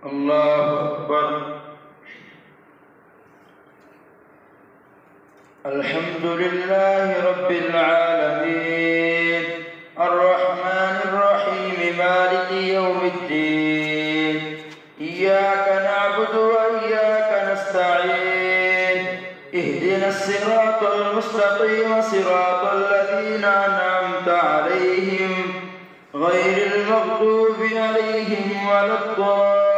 الله أكبر. الحمد لله رب العالمين الرحمن الرحيم مالك يوم الدين. إياك نعبد وإياك نستعين. اهدنا الصراط المستقيم صراط الذين أنعمت عليهم غير المغضوب عليهم ولا الضالين.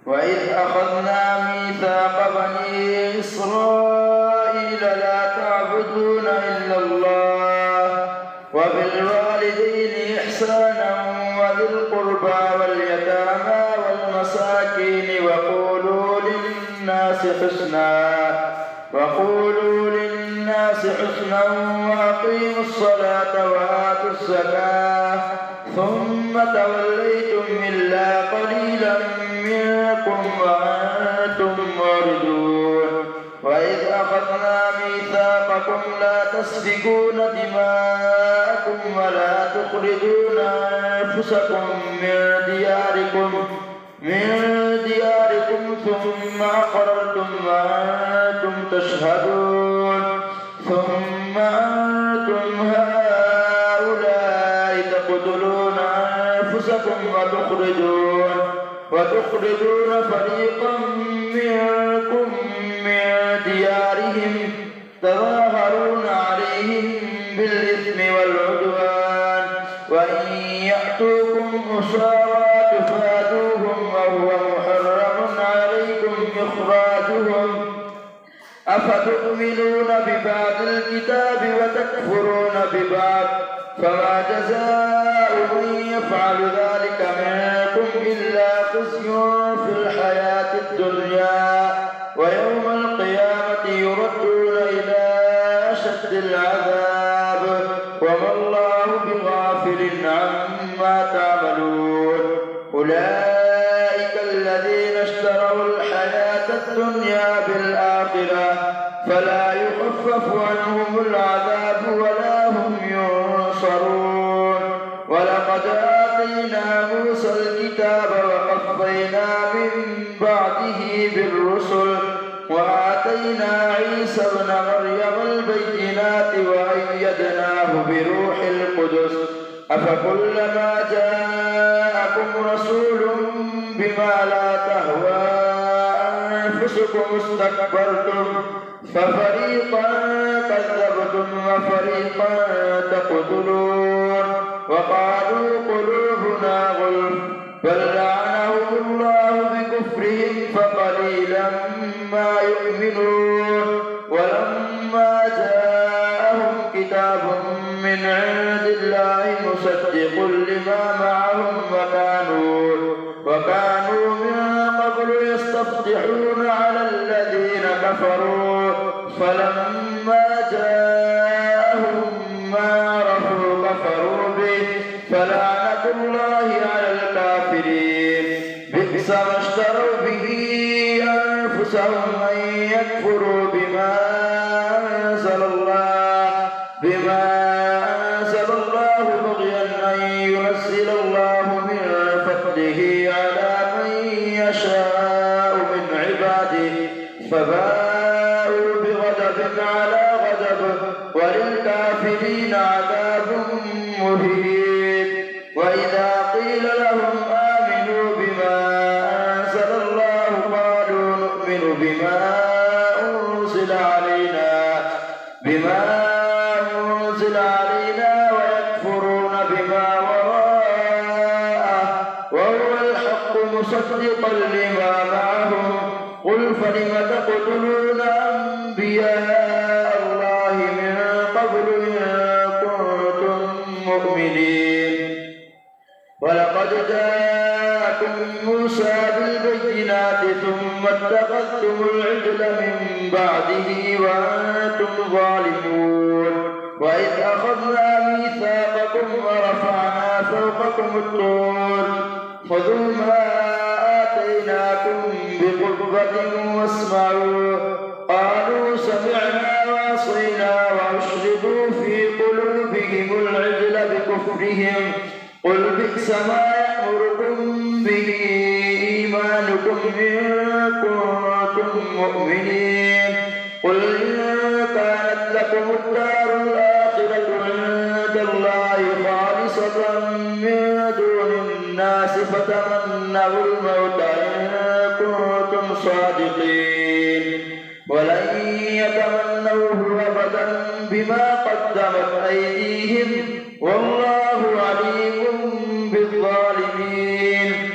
وإذ أخذنا ميثاق بني إسرائيل لا تعبدون إلا الله وبالوالدين إحسانا وذي القربى واليتامى والمساكين وقولوا للناس حسنا وأقيموا الصلاة وآتوا الزكاة ثم توليتم إلا قليلا منكم وأنتم معرضون. وإذ أخذنا ميثاقكم لا تسفكون دماءكم ولا تخرجون أنفسكم من دياركم ثم أقررتم وأنتم تشهدون. ثم أنتم هؤلاء تقتلون أنفسكم وتخرجون فريقا منكم من ديارهم تظاهرون عليهم بالإثم والعدوان وإن يأتوكم أسارى تفادوهم وهو محرم عليكم إخراجهم. أفتؤمنون ببعض الكتاب وتكفرون ببعض فما جزاء من يفعل ذلك منكم إلا خزي في الحياة الدنيا ويوم القيامة يردون إلى أشد العذاب وما الله بغافل عما تعملون. أولئك الذين اشتروا الحياة الدنيا بالآخرة فلا يخفف عنهم العذاب ولا هم ينصرون. ولقد آتينا موسى الكتاب وقفينا من بعده بالرسل وآتينا عيسى ابن مريم البينات وأيدناه بروح القدس. أفكلما جاءكم رسول بما لا تهوى أنفسكم استكبرتم ففريقا كذبتم وفريقا تقتلون. وقالوا قلوبنا غلف بل لعنهم الله بكفرهم فقليلا ما يؤمنون. ولما جاءهم كتاب من عند الله مصدق لما معهم وكانوا من قبل يستفتحون على الذين كفروا فلما جاءهم ما عرفوا كفروا به فلعنة الله على الكافرين. بئس ما اشتروا به أنفسهم أن يكفروا بما أنزل الله بغيا أن ينزل الله من فضله على من يشاء من عباده فباءوا بغضب على غضب وللكافرين عذاب مهين. وإذا قيل لهم آمنوا بما أنزل الله قالوا نؤمن بما أنزل علينا ويكفرون بما وراءه وهو الحق مصدقا لما معهم. قل فلم تقتلون أنبياء الله من قبل إن كنتم مؤمنين. ولقد جاءكم موسى بالبينات ثم اتخذتم العجل من بعده وأنتم ظالمون. وإذ أخذنا ميثاقكم ورفعنا فوقكم الطور خذوا ما آتيناكم بقوة واسمعوا. قالوا سمعنا وعصينا وأشربوا في قلوبهم العجل بكفرهم قل بئس ما يأمركم به إيمانكم إن كنتم مؤمنين قل إن كانت لكم الدار الآخرة عند الله خالصة من دون الناس فتمنوا الموت إن كنتم صادقين ولن يتمنوه أبدا بما قدمت أيديهم والله عليم بالظالمين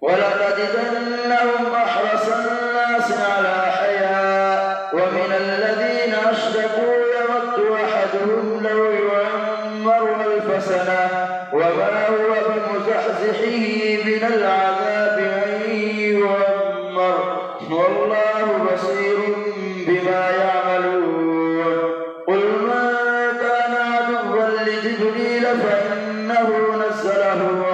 ولتجدنهم أحرص الناس على حياة ومن الذين أشركوا يود أحدهم لو يعمر 1000 سنة وما هو بمزحزحه من العذاب أن يعمر والله بصير بما يعملون قل من كان عدوا لجبريل فإنه نزله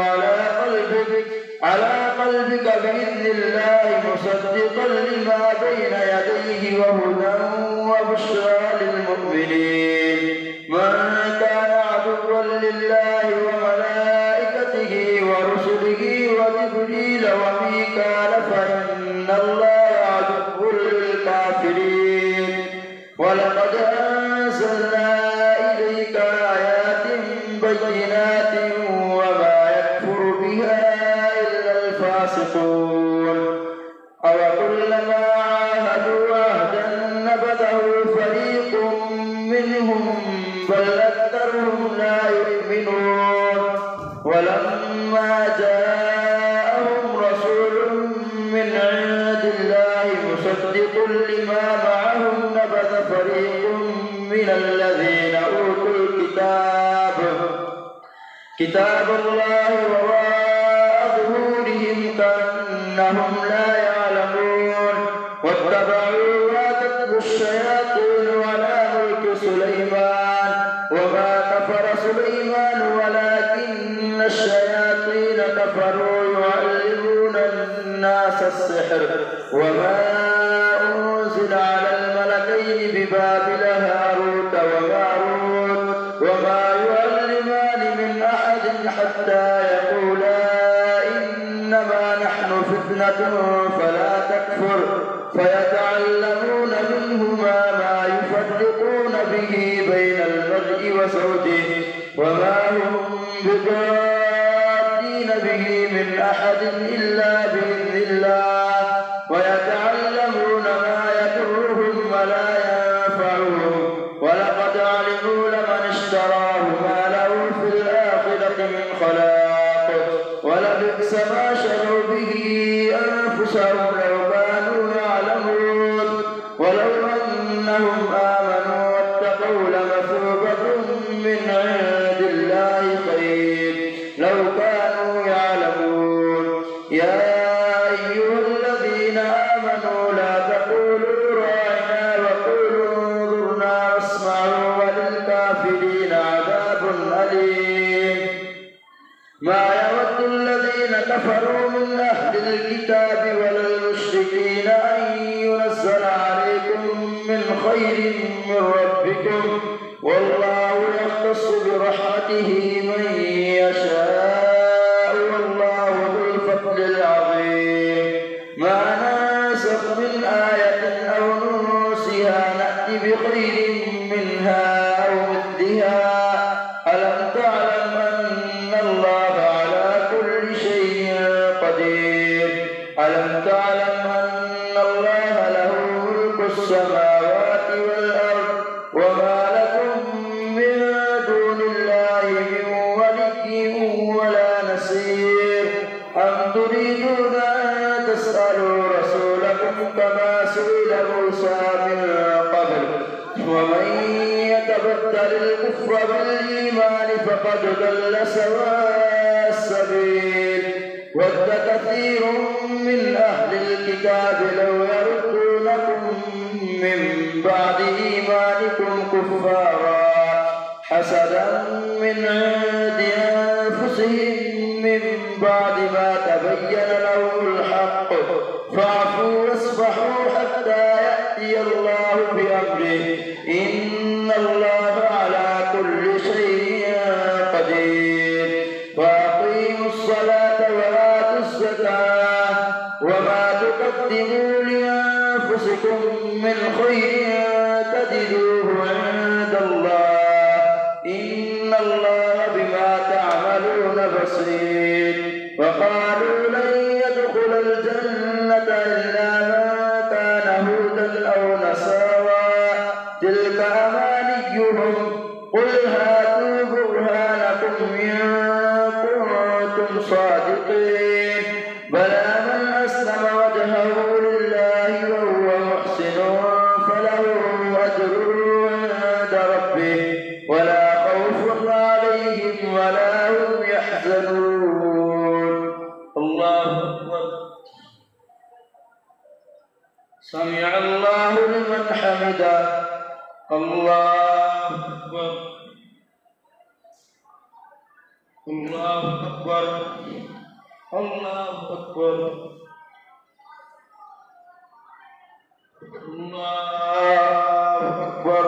على قلبك بإذن الله مصدقا لما بين يديه وهدى وبشرى للمؤمنين من كان عدوا لله وملائكته ورسله وجبريل وميكال فإن الله عدو للكافرين ولقد أنزلنا إليك آيات بينات وما يكفر بها أوكلما عاهدوا عهدا نبذه فريق منهم بل أكثرهم لا يؤمنون ولما جاءهم رسول من عند الله مصدق لما معهم نبذ فريق من الذين أوتوا كتاب الله وراء ظهورهم كأنهم لا يعلمون واتبعوا ما تتلو الشياطين على ملك سليمان وما كفر سليمان ولكن الشياطين كفروا يعلمون الناس السحر وما أنزل على الملكين ببابل هاروت وماروت وما يعلمان من أحد حتى يقولا إنما نحن فتنة فلا تكفر فيتعلمون منهما ما يفرقون به بين المرء وزوجه وما هم بضارين به من أحد إلا بإذن الله ويتعلمون ما يضرهم ولا ينفعهم ولقد علموا لمن اشتراه ما له في الآخرة من خلاق ولبئس ما شروا به أنفسهم لو كانوا يعلمون ولو أنهم آمنوا واتقوا لمثوبة من عند الله خير لو كانوا يعلمون يا أيها الذين آمنوا لا تقولوا راعنا وقولوا انظرنا واسمعوا وللكافرين عذاب أليم ما يود الذين كفروا من أهل الكتاب ولا المشركين أن ينزل عليكم من خير من ربكم والله يختص برحمته من يشاء والله ذو الفضل العظيم ما ننسخ من آية أو ننسها نأتي بخير منها أو مثلها ألم تعلم أن الله على كل شيء قدير ألم تعلم أن الله له ملك السماوات والأرض وما لكم من دون الله من ولي ولا نصير أم تريدون أن تسألوا رسولكم كما سئل موسى من قبل ومن يتبدل الكفر بالإيمان فقد ضل سواء السبيل ود كثير من أهل الكتاب لو يردونكم من بعد إيمانكم كفارا حسدا من عند أنفسهم من بعد ما تبين لهم الحق فاعفوا واصفحوا حتى يأتي الله بأمره إن الله على كل شيء قدير الله بما تعملون بصير. وقالوا لن يدخل الجنة إلا من كان هودا أو نصارى تلك أمانيهم قل هاتوا برهانكم إن كنتم صادقين بلى من أسلم وجهه لله وهو محسن فله أجره عند ربه ولا خوف عليهم ولا هم يحزنون. الله أكبر. سمع الله لمن حمده. الله أكبر. الله أكبر. الله أكبر. الله أكبر.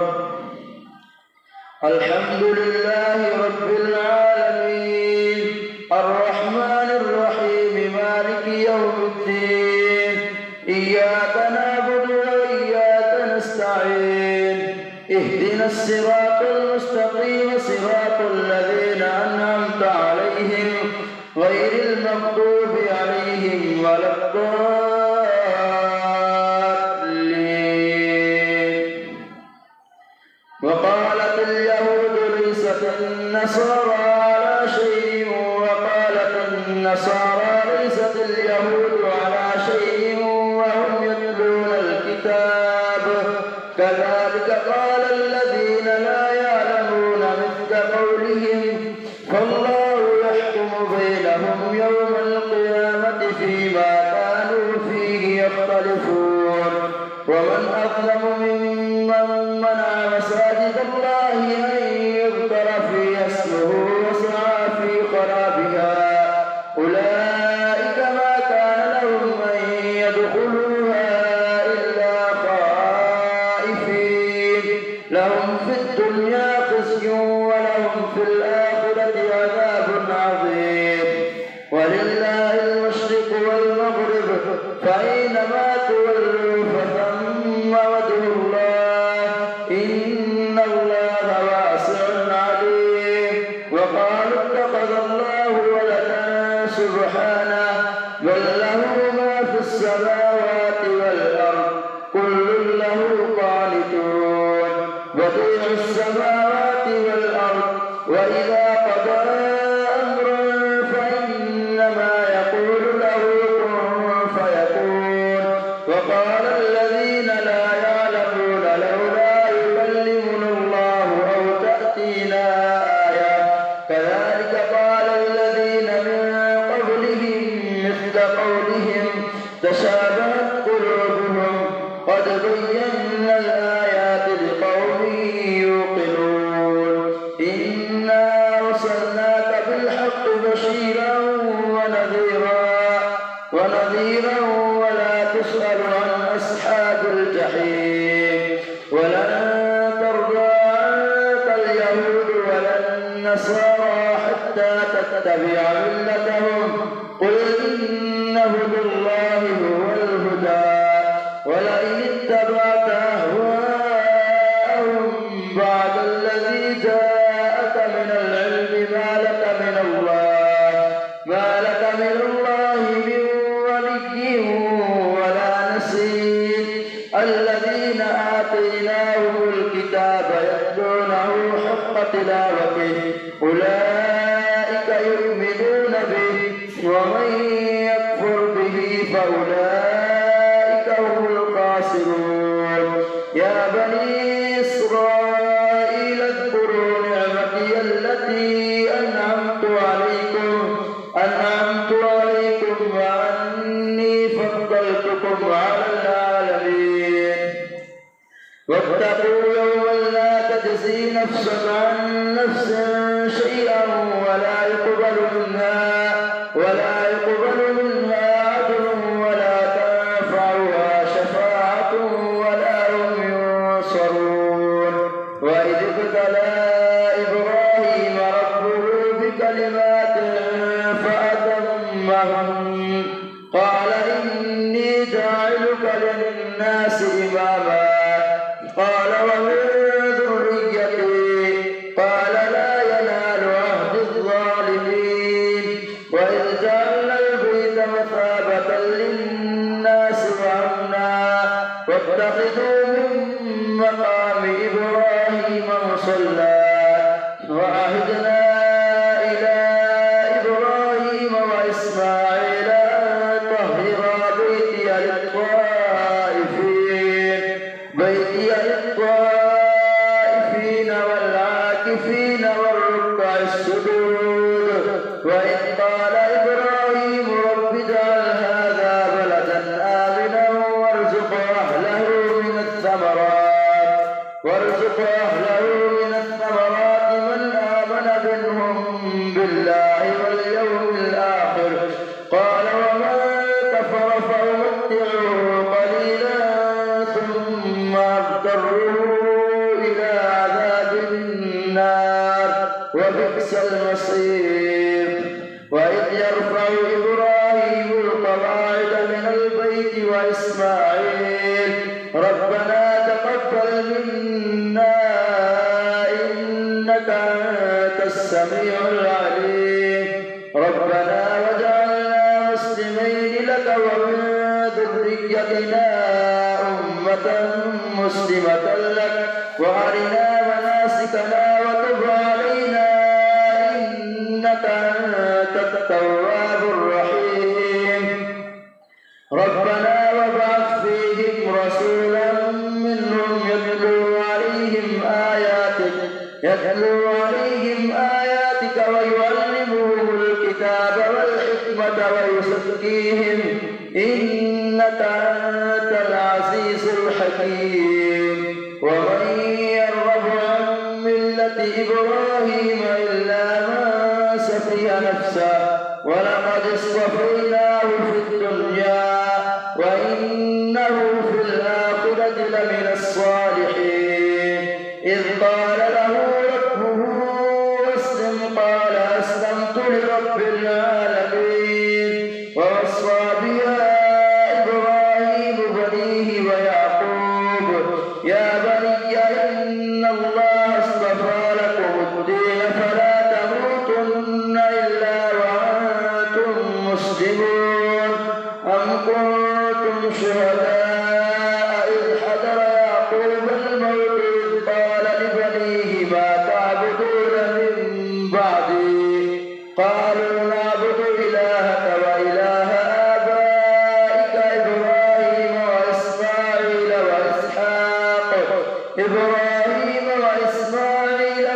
الحمد لله رب العالمين الرحمن الرحيم مالك يوم الدين إياك نعبد وإياك نستعين اهدنا الصراط المستقيم صراط الذين أنعمت عليهم غير المغضوب عليهم ولا الضالين. وقالت اليهود ليست النصارى على شيء وقالت النصارى ليست اليهود على شيء وهم يتلون الكتاب كذلك قال الذين لا يعلمون مثل قولهم فالله يحكم بينهم يوم القيامة فيما كانوا فيه يختلفون. ومن أظلم ممن منع مساجد الله أن يذكر فيها اسمه وسعى في خرابها أولئك ما كان لهم أن يدخلوها إلا خائفين لهم في الدنيا خزي ولهم في الآخرة عذاب عظيم. ولله المشرق والمغرب فأينما تولوا فثم وجه الله إن الله واسع عليم. وقالوا اتخذ الله ولدا سبحانه بل له ما في السماوات والأرض كل له قانتون بديع السماوات والأرض وإذا قضى أمرا فإنما يقول له كن فيكون. وقال الذين لا يعلمون لولا يكلمنا الله أو تأتينا آية كذلك قال الذين من قبلهم مثل قولهم تشابهت قلوبهم قد بينا الآيات لقوم يوقنون. إنا أرسلناك بالحق بشيرا ونذيرا ولا تسأل عن أصحاب الجحيم. ولن ترضى عنك اليهود ولا النصارى حتى تتبع ملتهم قل إن هدى الله هو الهدى ولئن اتبعت أهواءهم بعد الذي جاءك من العلم ما لك من الله من ولي ولا نصير. الذين آتيناهم الكتاب يتلونه حق تلاوته أولئك يؤمنون به ومن يكفر به فأولئك هم الخاسرون. يا بني إسرائيل اذكروا نعمتي التي أنعمت عليكم وأني فضلتكم على العالمين. واتقوا يوما لا تجزي نفس عن نفس شيئا ولا يقبل منها عدل ولا تنفعها شفاعة ولا هم ينصرون. وإذ ابتلى إبراهيم ربه بكلمات فأتمهن قال إني جاعلك للناس إماما قال ومن ذريتي قال لا ينال وعهدنا إلى إبراهيم وإسماعيل أن طهرا بيتي للطائفين والعاكفين والركع السجود. وإذ قال إبراهيم رب اجعل هذا بلدا آمنا وارزق أهله من الثمرات من آمن منهم بالله واليوم الآخر. قال ومن كفر فأمتعه قليلا ثم أضطره إلى عذاب النار وبئس المصير. وإذ يرفع إبراهيم القواعد من البيت وإسماعيل ربنا تقبل منا إنك أنت السميع العليم. ربنا واجعلنا مسلمين لك ومن ذريتنا أمة مسلمة لك وأرنا مناسكنا وتب علينا إنك أنت التواب الرحيم. ربنا وابعث فيهم رسولا منهم يتلو عليهم آياتك ويعلمهم الكتاب والحكمة ويزكيهم إنك أنت العزيز الحكيم. ومن يرغب عن ملة إبراهيم إلا من سفه نفسه ولقد اصطفيناه في الدنيا وإنه في الآخرة لمن الصالحين. إذ قال له ربه أسلم قال أسلمت لرب العالمين. ووصى بها إبراهيم بنيه ويعقوب يا بني إن الله اصطفى لكم الدين فلا تموتن إلا وأنتم مسلمون. أم كنتم شهداء إذ حضر يعقوب الموت إذ قال لبنيه ما تعبدون من بعدي قالوا نعبد إلهك وإله آبائك إبراهيم وإسماعيل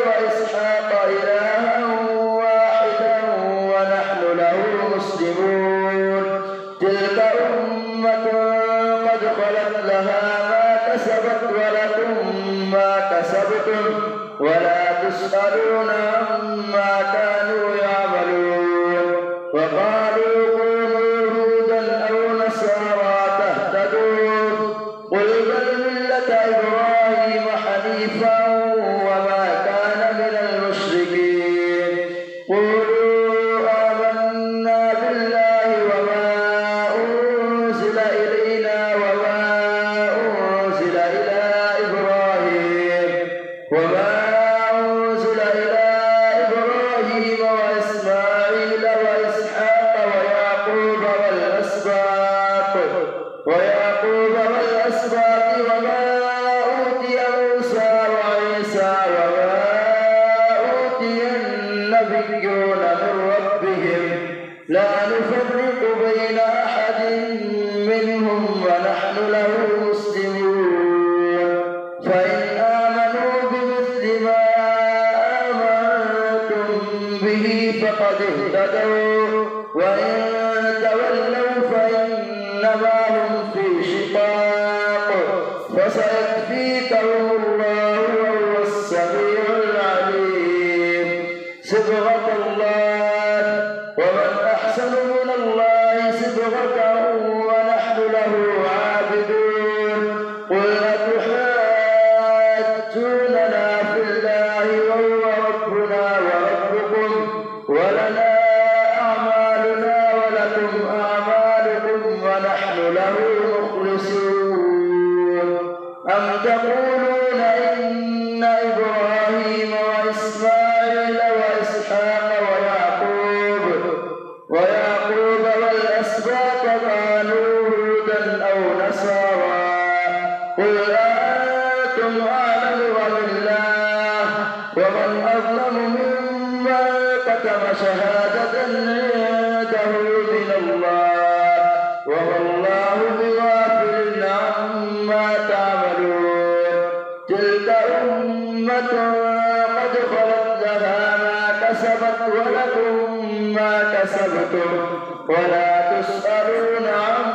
وإسحاق إلها واحدا ونحن له مسلمون. تلك أمة قد خلت لها ما كسبت ولكم ما كسبتم ولا تسألون عما كانوا يعملون. وقالوا كونوا هودا أو نصارى تهتدون قل بل ملة إبراهيم حنيفا وما كان من المشركين. قولوا آمنا بالله وما أنزل إلينا وما أنزل إلى إبراهيم وإسماعيل وإسحاق ويعقوب والأسباط وما أوتي موسى وعيسى وما أوتي النبيون من ربهم لا نفرق بين أحد منهم ونحن له مسلمون. فإن آمنوا بمثل ما آمنتم به فقد اهتدوا وإن تولوا فإنما هم في شقاق فسيكفيكهم الله وهو السميع العليم. صبغة الله ومن أحسن من الله صبغة ونحن له عابدون. قل أتحاجوننا في الله وهو ربنا وربكم ولنا أعمالنا ولكم أعمالكم ونحن له مخلصون. أم تقولون إن إبراهيم وإسماعيل وإسحاق ويعقوب والأسباط كانوا هودا أو نصارى قل أنتم أعلم أم الله ومن أظلم ممن كتم شهادة عنده من الله وما الله بغافل عما تعملون. تلك أمة قد خلت لها ما كسبت ولكم ما كسبتم ولا تسألون عما